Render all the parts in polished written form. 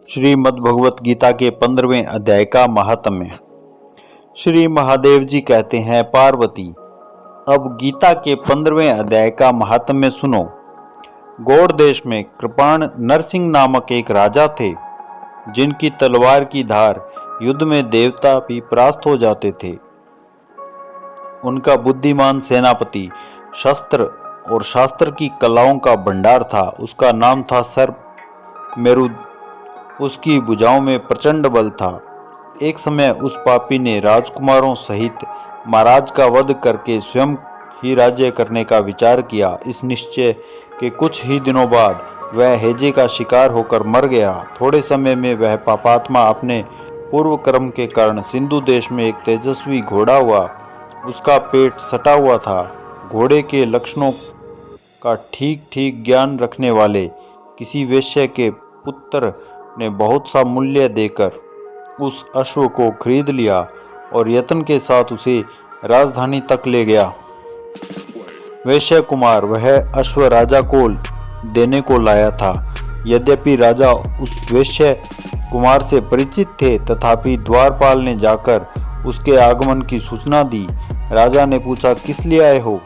श्रीमद् भगवत गीता के 15वें अध्याय का महात्म्य। श्री महादेव जी कहते हैं, पार्वती, अब गीता के 15वें अध्याय का महात्म्य सुनो। गौड़ देश में कृपाण नरसिंह नामक एक राजा थे, जिनकी तलवार की धार युद्ध में देवता भी परास्त हो जाते थे। उनका बुद्धिमान सेनापति शस्त्र और शास्त्र की कलाओं का भंडार था। उसका नाम था सर्प मेरुद। उसकी भुजाओं में प्रचंड बल था। एक समय उस पापी ने राजकुमारों सहित महाराज का वध करके स्वयं ही राज्य करने का विचार किया। इस निश्चय के कुछ ही दिनों बाद वह हैजे का शिकार होकर मर गया। थोड़े समय में वह पापात्मा अपने पूर्व कर्म के कारण सिंधु देश में एक तेजस्वी घोड़ा हुआ। उसका पेट सटा हुआ था। घोड़े के लक्षणों का ठीक ठीक ज्ञान रखने वाले किसी वेश्या के पुत्र ने बहुत सा मूल्य देकर उस अश्व को खरीद लिया और यत्न के साथ उसे राजधानी तक ले गया। वैश्य कुमार वह अश्व राजा को देने को लाया था। यद्यपि राजा उस वैश्य कुमार से परिचित थे, तथापि द्वारपाल ने जाकर उसके आगमन की सूचना दी। राजा ने पूछा, किस लिए आए हो?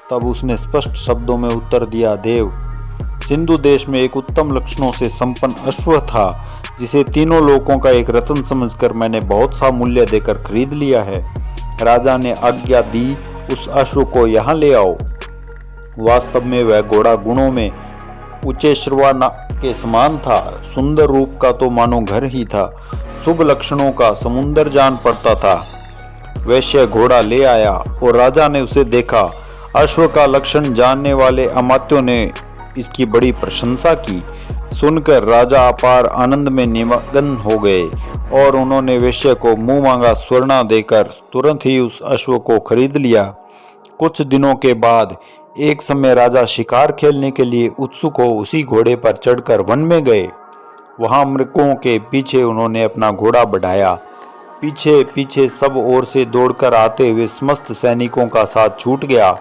तब उसने स्पष्ट शब्दों में उत्तर दिया, देव, सिंधु देश में एक उत्तम लक्षणों से संपन्न अश्व था, जिसे तीनों लोकों का एक रत्न समझकर मैंने बहुत सा मूल्य देकर खरीद लिया है। राजा ने आज्ञा दी, उस अश्व को यहाँ ले आओ। वास्तव में वह घोड़ा गुणों में ऊंचे श्रवा के समान था। सुंदर रूप का तो मानो घर ही था। शुभ लक्षणों का समुंदर जान पड़ता था। वैश्य घोड़ा ले आया और राजा ने उसे देखा। अश्व का लक्षण जानने वाले अमात्यों ने इसकी बड़ी प्रशंसा की। सुनकर राजा अपार आनंद में निमग्न हो गए और उन्होंने वैश्य को मुंह मांगा स्वर्ण देकर तुरंत ही उस अश्व को खरीद लिया। कुछ दिनों के बाद एक समय राजा शिकार खेलने के लिए उत्सुक हो उसी घोड़े पर चढ़कर वन में गए। वहां मृगों के पीछे उन्होंने अपना घोड़ा बढ़ाया। पीछे पीछे सब ओर से दौड़कर आते हुए समस्त सैनिकों का साथ छूट गया।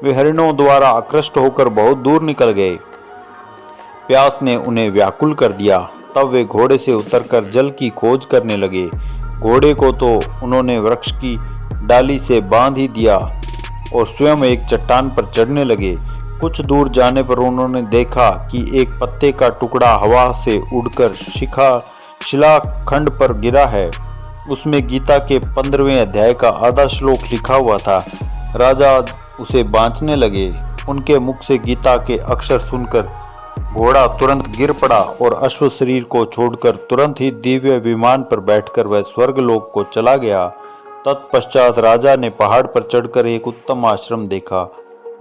वे हरिणों द्वारा आकृष्ट होकर बहुत दूर निकल गए। प्यास ने उन्हें व्याकुल कर दिया। तब वे घोड़े से उतरकर जल की खोज करने लगे। घोड़े को तो उन्होंने वृक्ष की डाली से बांध ही दिया और स्वयं एक चट्टान पर चढ़ने लगे। कुछ दूर जाने पर उन्होंने देखा कि एक पत्ते का टुकड़ा हवा से उड़कर शिलाखंड पर गिरा है। उसमें गीता के 15वें अध्याय का आधा श्लोक लिखा हुआ था। राजा उसे बांचने लगे। उनके मुख से गीता के अक्षर सुनकर घोड़ा तुरंत गिर पड़ा और अश्व शरीर को छोड़कर तुरंत ही दिव्य विमान पर बैठकर वह स्वर्गलोक को चला गया। तत्पश्चात राजा ने पहाड़ पर चढ़कर एक उत्तम आश्रम देखा,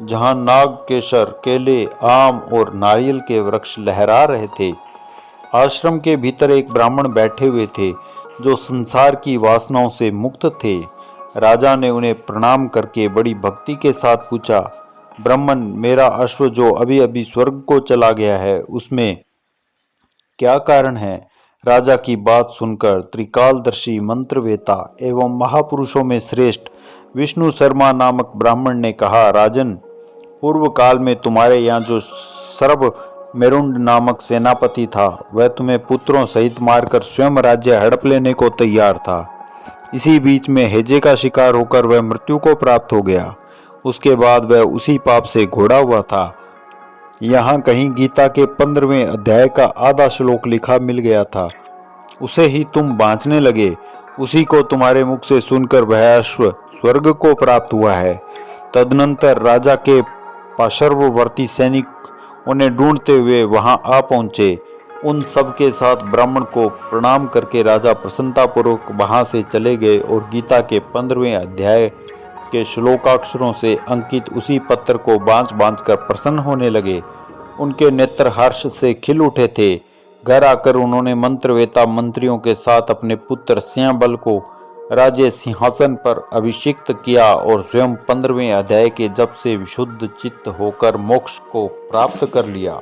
जहां नाग केसर, केले, आम और नारियल के वृक्ष लहरा रहे थे। आश्रम के भीतर एक ब्राह्मण बैठे हुए थे, जो संसार की वासनाओं से मुक्त थे। राजा ने उन्हें प्रणाम करके बड़ी भक्ति के साथ पूछा, ब्राह्मण, मेरा अश्व जो अभी अभी स्वर्ग को चला गया है, उसमें क्या कारण है? राजा की बात सुनकर त्रिकालदर्शी मंत्रवेता एवं महापुरुषों में श्रेष्ठ विष्णु शर्मा नामक ब्राह्मण ने कहा, राजन, पूर्व काल में तुम्हारे यहाँ जो सर्प मेरुंड नामक सेनापति था, वह तुम्हें पुत्रों सहित मारकर स्वयं राज्य हड़प लेने को तैयार था। इसी बीच में हैजे का शिकार होकर वह मृत्यु को प्राप्त हो गया। उसके बाद वह उसी पाप से घोड़ा हुआ था। यहाँ कहीं गीता के 15वें अध्याय का आधा श्लोक लिखा मिल गया था। उसे ही तुम बांचने लगे। उसी को तुम्हारे मुख से सुनकर वह अश्व स्वर्ग को प्राप्त हुआ है। तदनंतर राजा के पार्श्ववर्ती सैनिक उन्हें ढूंढते हुए वहां आ पहुंचे। उन सब के साथ ब्राह्मण को प्रणाम करके राजा प्रसन्नतापूर्वक वहां से चले गए और गीता के 15वें अध्याय के श्लोकाक्षरों से अंकित उसी पत्र को बांच बांच कर प्रसन्न होने लगे। उनके नेत्र हर्ष से खिल उठे थे। घर आकर उन्होंने मंत्रवेता मंत्रियों के साथ अपने पुत्र सिंहबल को राज्य सिंहासन पर अभिषिक्त किया और स्वयं 15वें अध्याय के जप से विशुद्ध चित्त होकर मोक्ष को प्राप्त कर लिया।